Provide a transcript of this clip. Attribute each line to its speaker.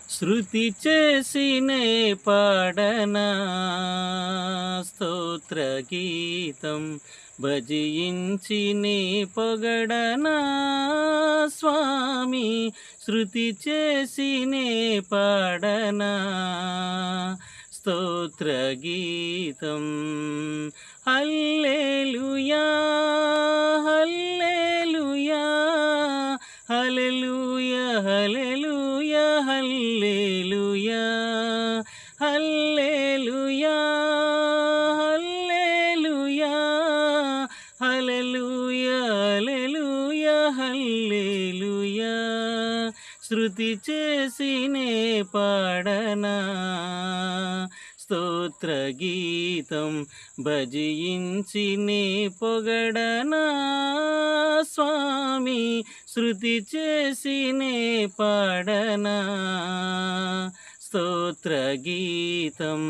Speaker 1: శృతి చేసినే పాడనా స్తోత్ర గీతం భజించినే పొగడనా స్వామి శృతి చేసినే పాడనా స్తోత్ర గీతం హల్లెలూయా హల్లెలూయా హల్లెలూయా హల్లెలూయా హల్లెలూయా హల్లెలూయా హల్లెలూయా హల్లెలూయా హల్లెలూయా హల్లెలూయా శృతి చేసినే పాడనా స్తోత్ర గీతం భజించినే పొగడనా స్వామి శృతి చేసినే పాడనా స్తోత్ర గీతం.